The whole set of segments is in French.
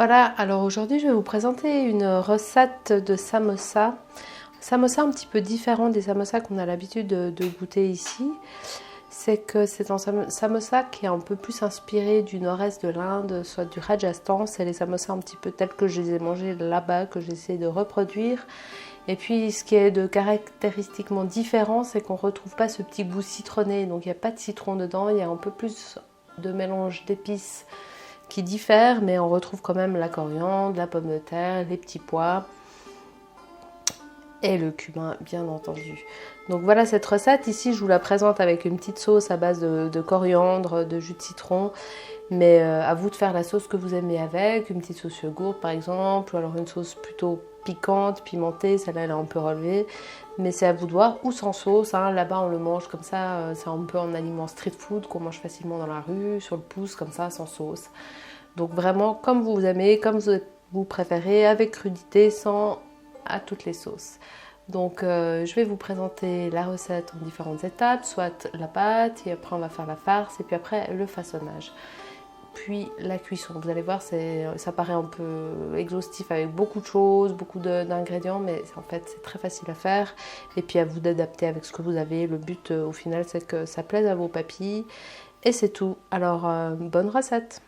Voilà, alors aujourd'hui je vais vous présenter une recette de samosa. Samosa un petit peu différent des samosas qu'on a l'habitude de goûter ici. C'est que c'est un samosa qui est un peu plus inspiré du nord-est de l'Inde, soit du Rajasthan. C'est les samosas un petit peu tels que je les ai mangés là-bas, que j'essaie de reproduire. Et puis ce qui est de caractéristiquement différent, c'est qu'on ne retrouve pas ce petit goût citronné. Donc il n'y a pas de citron dedans, il y a un peu plus de mélange d'épices qui diffèrent, mais on retrouve quand même la coriandre, la pomme de terre, les petits pois et le cumin bien entendu. Donc voilà cette recette, ici je vous la présente avec une petite sauce à base de coriandre, de jus de citron, mais à vous de faire la sauce que vous aimez avec, une petite sauce yogourt par exemple, ou alors une sauce plutôt piquante, pimentée, celle-là elle est un peu relevée, mais c'est à vous de voir, ou sans sauce, hein. Là-bas on le mange comme ça, c'est un peu un aliment street food qu'on mange facilement dans la rue, sur le pouce, comme ça, sans sauce. Donc vraiment comme vous aimez, comme vous préférez, avec crudité, sans à toutes les sauces. Donc je vais vous présenter la recette en différentes étapes, soit la pâte, et après on va faire la farce, et puis après le façonnage. Puis la cuisson, vous allez voir, ça paraît un peu exhaustif avec beaucoup de choses, beaucoup d'ingrédients, mais en fait c'est très facile à faire. Et puis à vous d'adapter avec ce que vous avez. Le but au final c'est que ça plaise à vos papilles. Et c'est tout. Alors bonne recette!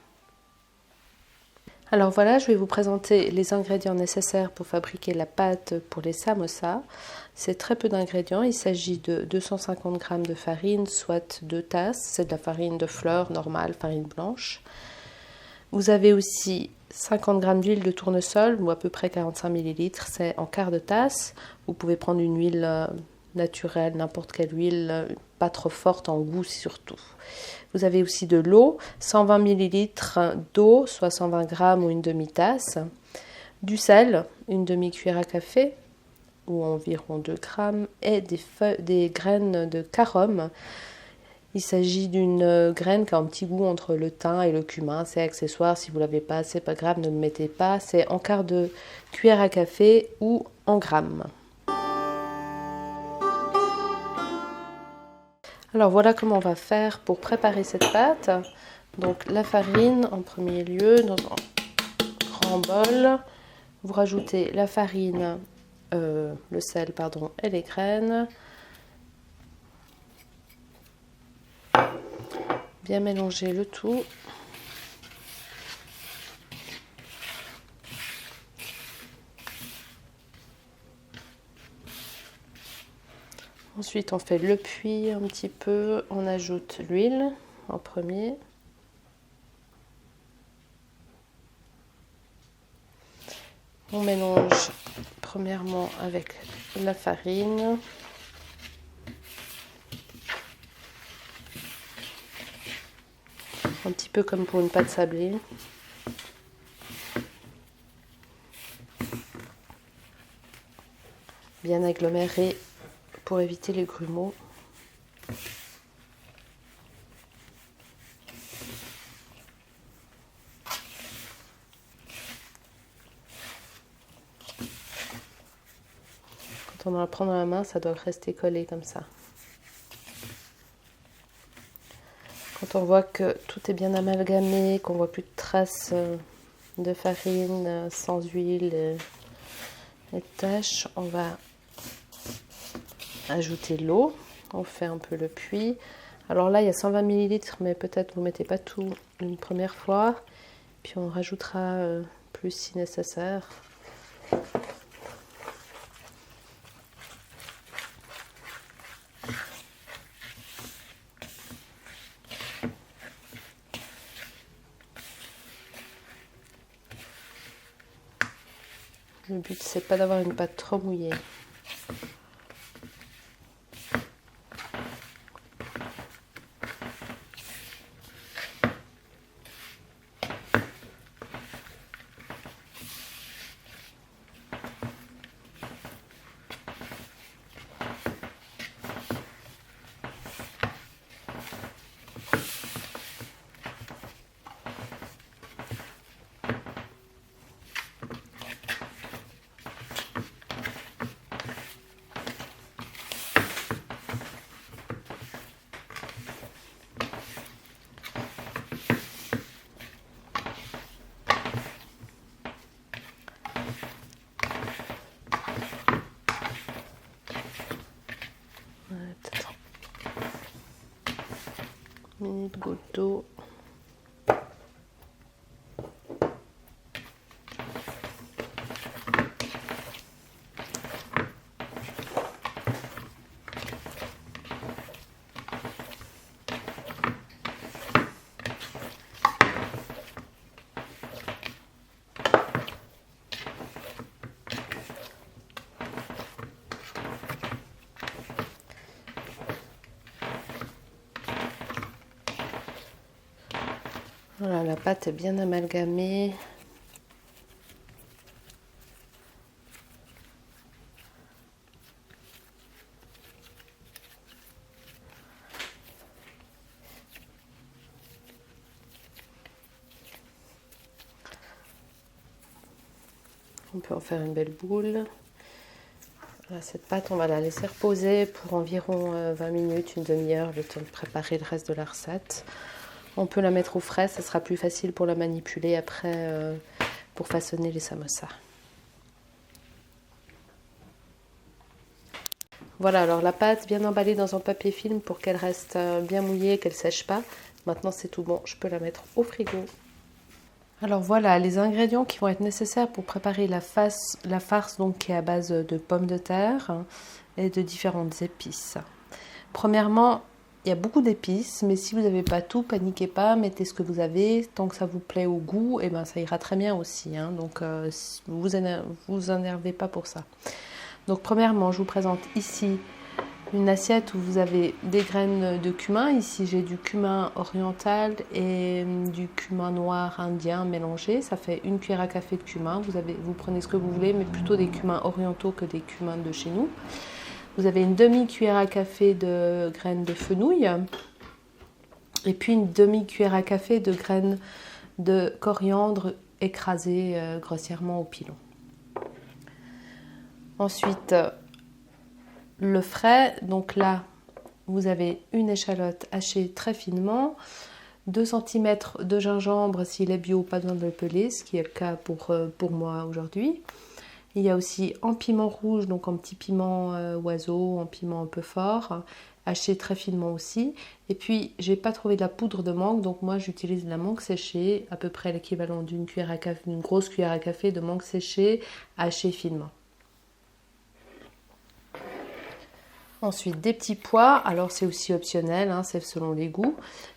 Alors voilà, je vais vous présenter les ingrédients nécessaires pour fabriquer la pâte pour les samosas. C'est très peu d'ingrédients, il s'agit de 250 g de farine, soit 2 tasses, c'est de la farine de fleur normale, farine blanche. Vous avez aussi 50 g d'huile de tournesol, ou à peu près 45 ml, c'est en quart de tasse. Vous pouvez prendre une huile naturelle, n'importe quelle huile, pas trop forte en goût surtout. Vous avez aussi de l'eau, 120 ml d'eau, soit 120 g ou une demi-tasse, du sel, une demi-cuillère à café, ou environ 2 g, et des graines de carom. Il s'agit d'une graine qui a un petit goût entre le thym et le cumin, c'est accessoire, si vous ne l'avez pas, c'est pas grave, ne le mettez pas, c'est en quart de cuillère à café ou en grammes. Alors voilà comment on va faire pour préparer cette pâte. Donc la farine en premier lieu dans un grand bol. Vous rajoutez la farine, le sel pardon, et les graines. Bien mélanger le tout. Ensuite on fait le puits un petit peu. On ajoute l'huile en premier. On mélange premièrement avec la farine. Un petit peu comme pour une pâte sablée. Bien aggloméré pour éviter les grumeaux. Quand on va prendre dans la main, ça doit rester collé comme ça. Quand on voit que tout est bien amalgamé, qu'on voit plus de traces de farine sans huile et de taches, on va ajouter l'eau. On fait un peu le puits. Alors là, il y a 120 ml, mais peut-être vous ne mettez pas tout une première fois. Puis on rajoutera plus si nécessaire. Le but, c'est pas d'avoir une pâte trop mouillée. Mini goutte d'eau. Voilà, la pâte est bien amalgamée. On peut en faire une belle boule. Voilà, cette pâte, on va la laisser reposer pour environ 20 minutes, une demi-heure, le temps de préparer le reste de la recette. On peut la mettre au frais, ça sera plus facile pour la manipuler après pour façonner les samosas. Voilà, alors la pâte bien emballée dans un papier film pour qu'elle reste bien mouillée, qu'elle ne sèche pas. Maintenant c'est tout bon, je peux la mettre au frigo. Alors voilà les ingrédients qui vont être nécessaires pour préparer la farce donc, qui est à base de pommes de terre et de différentes épices. Premièrement, il y a beaucoup d'épices, mais si vous n'avez pas tout, paniquez pas, mettez ce que vous avez. Tant que ça vous plaît au goût, et ben ça ira très bien aussi. Hein. Donc vous énervez pas pour ça. Donc premièrement, je vous présente ici une assiette où vous avez des graines de cumin. Ici, j'ai du cumin oriental et du cumin noir indien mélangé. Ça fait une cuillère à café de cumin. Vous prenez ce que vous voulez, mais plutôt des cumins orientaux que des cumins de chez nous. Vous avez une demi-cuillère à café de graines de fenouil. Et puis une demi-cuillère à café de graines de coriandre écrasées grossièrement au pilon. Ensuite, le frais, donc là, vous avez une échalote hachée très finement, 2 cm de gingembre s'il est bio, pas besoin de le peler, ce qui est le cas pour moi aujourd'hui. Il y a aussi en piment rouge, donc en petit piment oiseau, en piment un peu fort, haché très finement aussi. Et puis, j'ai pas trouvé de la poudre de mangue, donc moi j'utilise de la mangue séchée, à peu près l'équivalent d'une grosse cuillère à café de mangue séchée, hachée finement. Ensuite, des petits pois. Alors, c'est aussi optionnel, hein, c'est selon les goûts.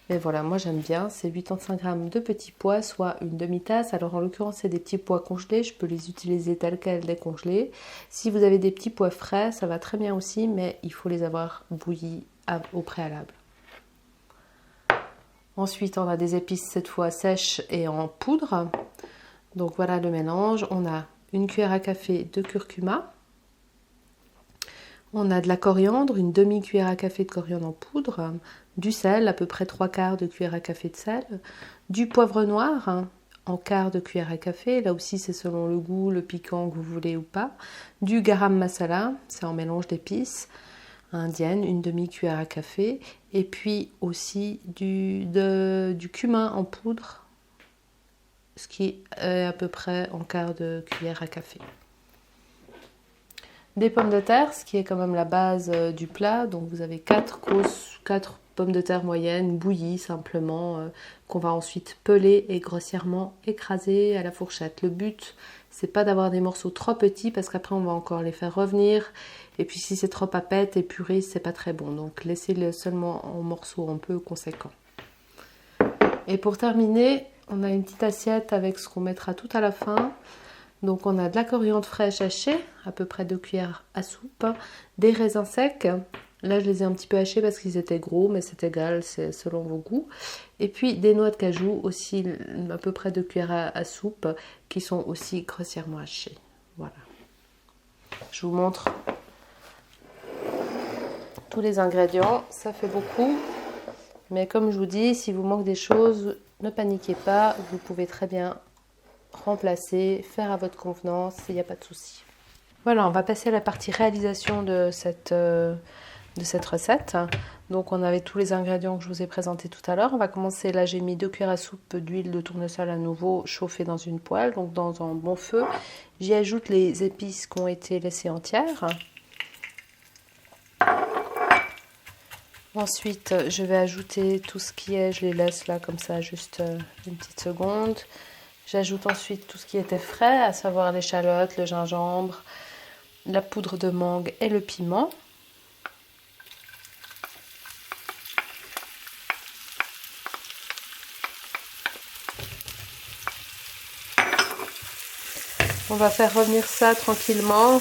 Mais voilà, moi j'aime bien. C'est 85 g de petits pois, soit une demi-tasse. Alors, en l'occurrence, c'est des petits pois congelés. Je peux les utiliser tels quels, décongelés. Si vous avez des petits pois frais, ça va très bien aussi, mais il faut les avoir bouillis au préalable. Ensuite, on a des épices, cette fois sèches et en poudre. Donc, voilà le mélange. On a une cuillère à café de curcuma. On a de la coriandre, une demi-cuillère à café de coriandre en poudre, du sel, à peu près 3/4 de cuillère à café de sel, du poivre noir, en quart de cuillère à café, là aussi c'est selon le goût, le piquant que vous voulez ou pas, du garam masala, c'est un mélange d'épices indiennes, une demi-cuillère à café, et puis aussi du cumin en poudre, ce qui est à peu près en quart de cuillère à café. Des pommes de terre, ce qui est quand même la base du plat. Donc vous avez 4 pommes de terre moyennes, bouillies simplement, qu'on va ensuite peler et grossièrement écraser à la fourchette. Le but, c'est pas d'avoir des morceaux trop petits parce qu'après on va encore les faire revenir. Et puis si c'est trop papette et purée, c'est pas très bon. Donc laissez-le seulement en morceaux un peu conséquents. Et pour terminer, on a une petite assiette avec ce qu'on mettra tout à la fin. Donc on a de la coriandre fraîche hachée, à peu près 2 cuillères à soupe, des raisins secs, là je les ai un petit peu hachés parce qu'ils étaient gros, mais c'est égal, c'est selon vos goûts. Et puis des noix de cajou, aussi à peu près 2 cuillères à soupe, qui sont aussi grossièrement hachées. Voilà. Je vous montre tous les ingrédients, ça fait beaucoup, mais comme je vous dis, si vous manque des choses, ne paniquez pas, vous pouvez très bien remplacer, faire à votre convenance, il n'y a pas de souci. Voilà, on va passer à la partie réalisation de cette recette. Donc on avait tous les ingrédients que je vous ai présentés tout à l'heure. On va commencer, là j'ai mis 2 cuillères à soupe d'huile de tournesol à nouveau chauffée dans une poêle, donc dans un bon feu. J'y ajoute les épices qui ont été laissées entières. Ensuite, je vais ajouter tout ce qui est, je les laisse là comme ça, juste une petite seconde. J'ajoute ensuite tout ce qui était frais, à savoir l'échalote, le gingembre, la poudre de mangue et le piment. On va faire revenir ça tranquillement,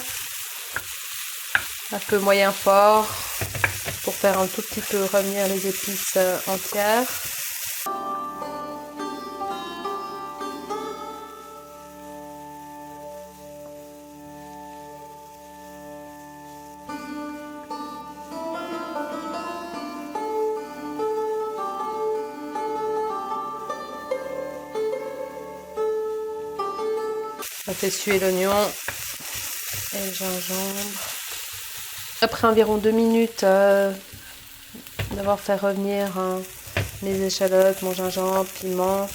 un peu moyen fort, pour faire un tout petit peu revenir les épices entières. On fait suer l'oignon et le gingembre. Après environ 2 minutes d'avoir fait revenir mes échalotes, mon gingembre, piment,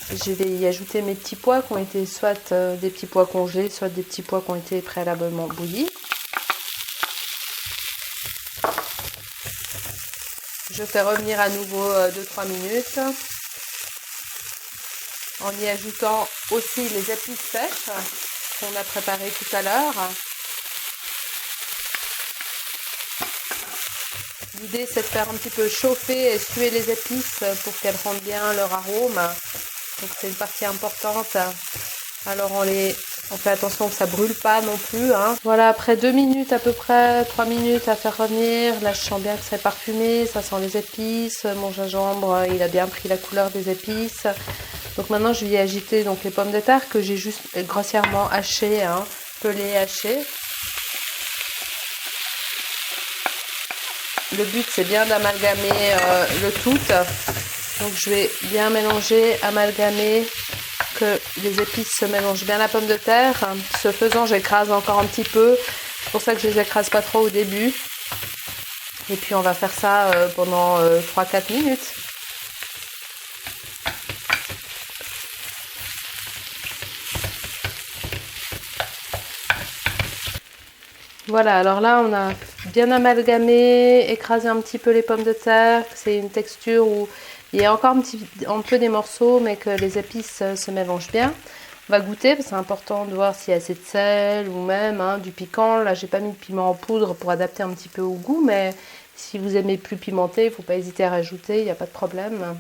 je vais y ajouter mes petits pois qui ont été soit des petits pois congelés, soit des petits pois qui ont été préalablement bouillis. Je fais revenir à nouveau 2-3 minutes en y ajoutant aussi les épices sèches qu'on a préparées tout à l'heure. L'idée, c'est de faire un petit peu chauffer et suer les épices pour qu'elles rendent bien leur arôme. Donc c'est une partie importante. Alors on fait attention que ça brûle pas non plus. Voilà, après 2 minutes à peu près, 3 minutes à faire revenir. Là, je sens bien que c'est parfumé, ça sent les épices. Mon gingembre, il a bien pris la couleur des épices. Donc maintenant, je vais y agiter donc les pommes de terre que j'ai juste grossièrement hachées, pelées, hachées. Le but, c'est bien d'amalgamer le tout. Donc je vais bien mélanger, amalgamer, que les épices se mélangent bien à la pomme de terre. Ce faisant, j'écrase encore un petit peu. C'est pour ça que je les écrase pas trop au début. Et puis on va faire ça pendant 3-4 minutes. Voilà, alors là on a bien amalgamé, écrasé un petit peu les pommes de terre. C'est une texture où il y a encore un peu des morceaux, mais que les épices se mélangent bien. On va goûter, parce que c'est important de voir s'il y a assez de sel ou même du piquant. Là, j'ai pas mis de piment en poudre pour adapter un petit peu au goût, mais si vous aimez plus pimenté, il ne faut pas hésiter à rajouter, il n'y a pas de problème.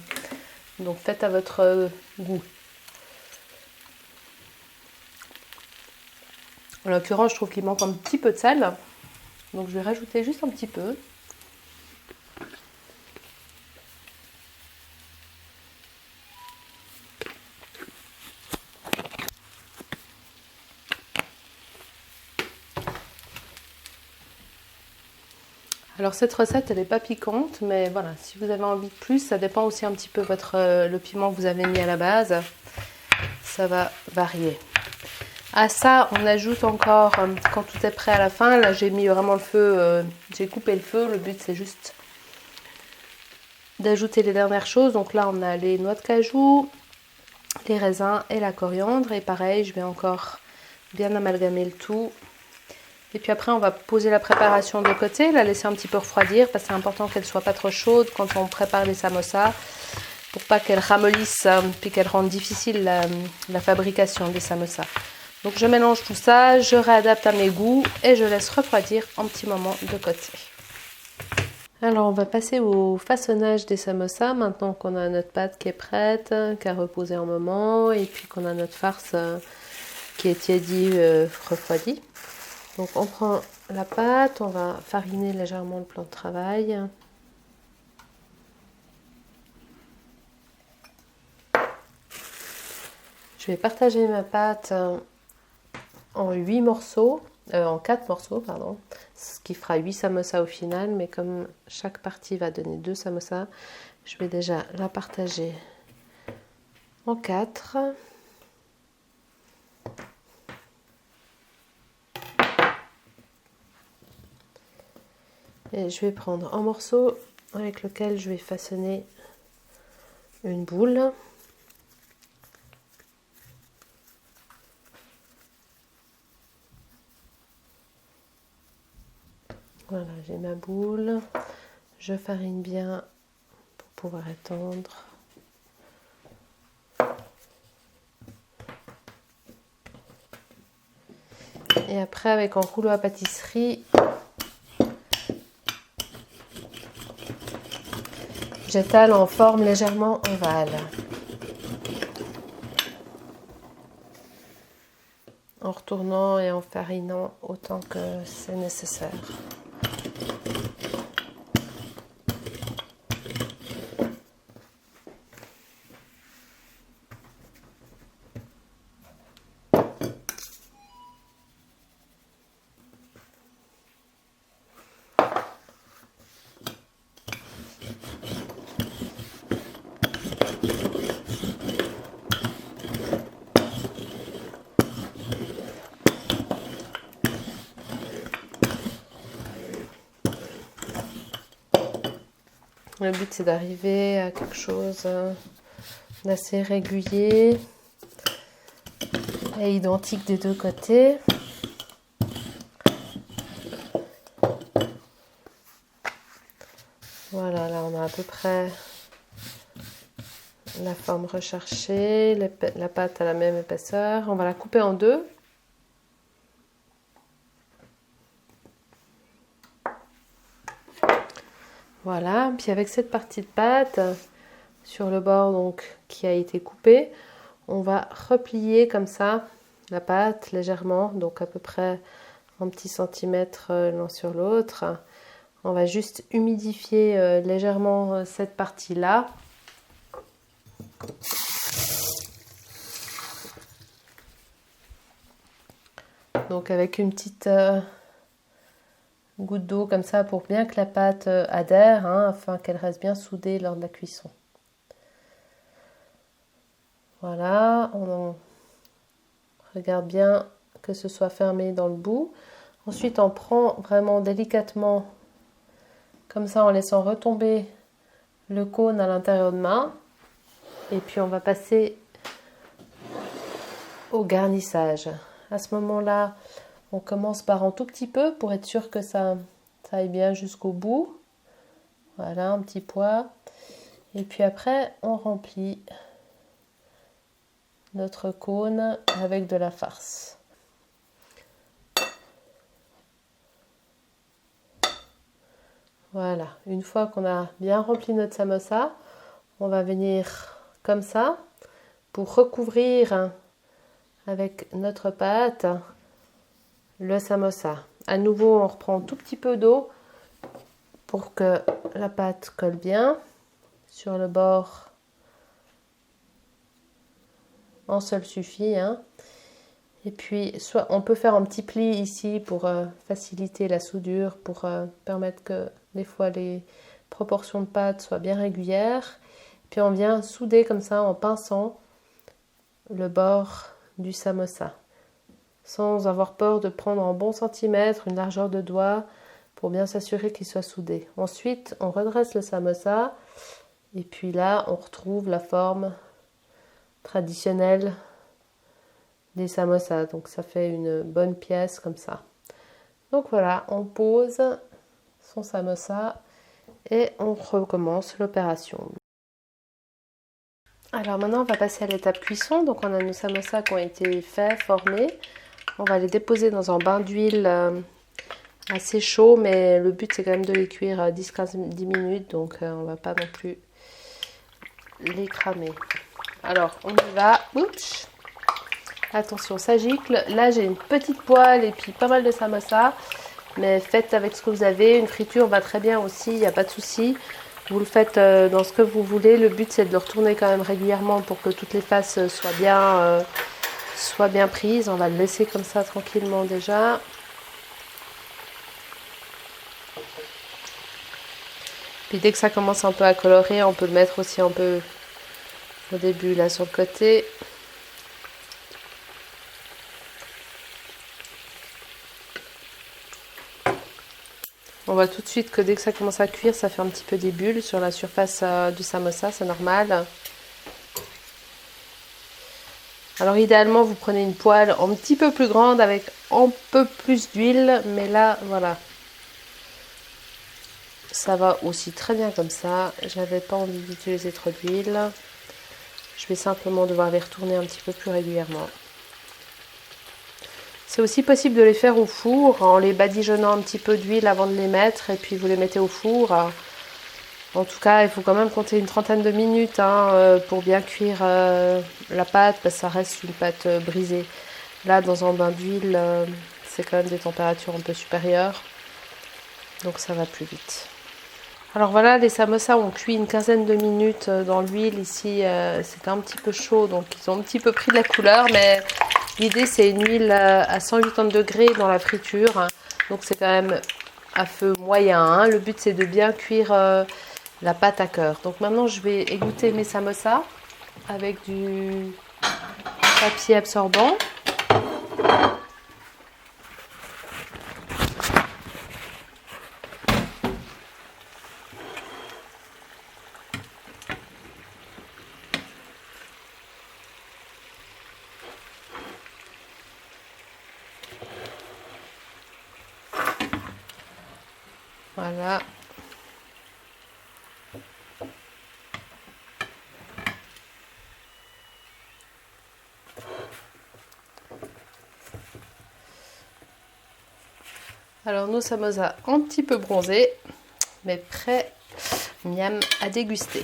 Donc faites à votre goût. En l'occurrence, je trouve qu'il manque un petit peu de sel, donc je vais rajouter juste un petit peu. Alors cette recette, elle n'est pas piquante, mais voilà, si vous avez envie de plus, ça dépend aussi un petit peu le piment que vous avez mis à la base. Ça va varier. À ça, on ajoute encore, quand tout est prêt à la fin, là j'ai mis vraiment le feu, j'ai coupé le feu, le but c'est juste d'ajouter les dernières choses. Donc là on a les noix de cajou, les raisins et la coriandre. Et pareil, je vais encore bien amalgamer le tout. Et puis après on va poser la préparation de côté, la laisser un petit peu refroidir parce que c'est important qu'elle soit pas trop chaude quand on prépare les samosas, pour pas qu'elle ramollisse puis qu'elle rende difficile la fabrication des samosas. Donc je mélange tout ça, je réadapte à mes goûts et je laisse refroidir un petit moment de côté. Alors on va passer au façonnage des samosas maintenant qu'on a notre pâte qui est prête, qui a reposé un moment et puis qu'on a notre farce qui est tiédie, refroidie. Donc on prend la pâte, on va fariner légèrement le plan de travail. Je vais partager ma pâte en 8 morceaux, en 4 morceaux, pardon, ce qui fera 8 samosas au final, mais comme chaque partie va donner 2 samosas, je vais déjà la partager en 4. Et je vais prendre un morceau avec lequel je vais façonner une boule. Voilà, j'ai ma boule. Je farine bien pour pouvoir étendre. Et après, avec un rouleau à pâtisserie, j'étale en forme légèrement ovale. En retournant et en farinant autant que c'est nécessaire. Le but, c'est d'arriver à quelque chose d'assez régulier et identique des deux côtés. Voilà, là, on a à peu près la forme recherchée, la pâte à la même épaisseur. On va la couper en deux. Voilà, puis avec cette partie de pâte sur le bord donc qui a été coupée, on va replier comme ça la pâte légèrement, donc à peu près un petit centimètre l'un sur l'autre. On va juste humidifier légèrement cette partie-là. Donc avec une petite goutte d'eau comme ça pour bien que la pâte adhère, afin qu'elle reste bien soudée lors de la cuisson. Voilà, on regarde bien que ce soit fermé dans le bout. Ensuite, on prend vraiment délicatement, comme ça, en laissant retomber le cône à l'intérieur de main. Et puis, on va passer au garnissage. À ce moment-là, on commence par un tout petit peu pour être sûr que ça aille bien jusqu'au bout. Voilà, un petit pois. Et puis après, on remplit notre cône avec de la farce. Voilà, une fois qu'on a bien rempli notre samosa, on va venir comme ça pour recouvrir avec notre pâte le samosa. À nouveau, on reprend un tout petit peu d'eau pour que la pâte colle bien sur le bord. Un seul suffit. Et puis, soit on peut faire un petit pli ici pour faciliter la soudure, pour permettre que des fois les proportions de pâte soient bien régulières. Puis on vient souder comme ça en pinçant le bord du samosa, sans avoir peur de prendre un bon centimètre, une largeur de doigt, pour bien s'assurer qu'il soit soudé. Ensuite, on redresse le samosa, et puis là, on retrouve la forme traditionnelle des samosas. Donc ça fait une bonne pièce comme ça. Donc voilà, on pose son samosa et on recommence l'opération. Alors maintenant, on va passer à l'étape cuisson. Donc on a nos samosas qui ont été faits, formés. On va les déposer dans un bain d'huile assez chaud, mais le but c'est quand même de les cuire 10-15 minutes, donc on va pas non plus les cramer. Alors on y va. Oups. Attention, ça gicle. Là j'ai une petite poêle et puis pas mal de samosa, mais faites avec ce que vous avez. Une friture va très bien aussi, il n'y a pas de souci. Vous le faites dans ce que vous voulez. Le but c'est de le retourner quand même régulièrement pour que toutes les faces soient bien prises. On va le laisser comme ça tranquillement déjà. Puis dès que ça commence un peu à colorer, on peut le mettre aussi un peu au début là sur le côté. On voit tout de suite que dès que ça commence à cuire, ça fait un petit peu des bulles sur la surface du samosa, c'est normal. Alors idéalement, vous prenez une poêle un petit peu plus grande avec un peu plus d'huile, mais là, voilà. ça va aussi très bien comme ça. J'avais pas envie d'utiliser trop d'huile. Je vais simplement devoir les retourner un petit peu plus régulièrement. C'est aussi possible de les faire au four en les badigeonnant un petit peu d'huile avant de les mettre et puis vous les mettez au four. En tout cas, il faut quand même compter une trentaine de minutes pour bien cuire la pâte parce que ça reste une pâte brisée. Là, dans un bain d'huile, c'est quand même des températures un peu supérieures. Donc ça va plus vite. Alors voilà, les samosas ont cuit une quinzaine de minutes dans l'huile. Ici, c'était un petit peu chaud, donc ils ont un petit peu pris de la couleur. Mais l'idée, c'est une huile à 180 degrés dans la friture. Donc c'est quand même à feu moyen. Le but, c'est de bien cuire la pâte à cœur. Donc maintenant, je vais égoutter mes samosas avec du papier absorbant. Voilà. Alors nos samosas un petit peu bronzés, mais prêts, miam, à déguster.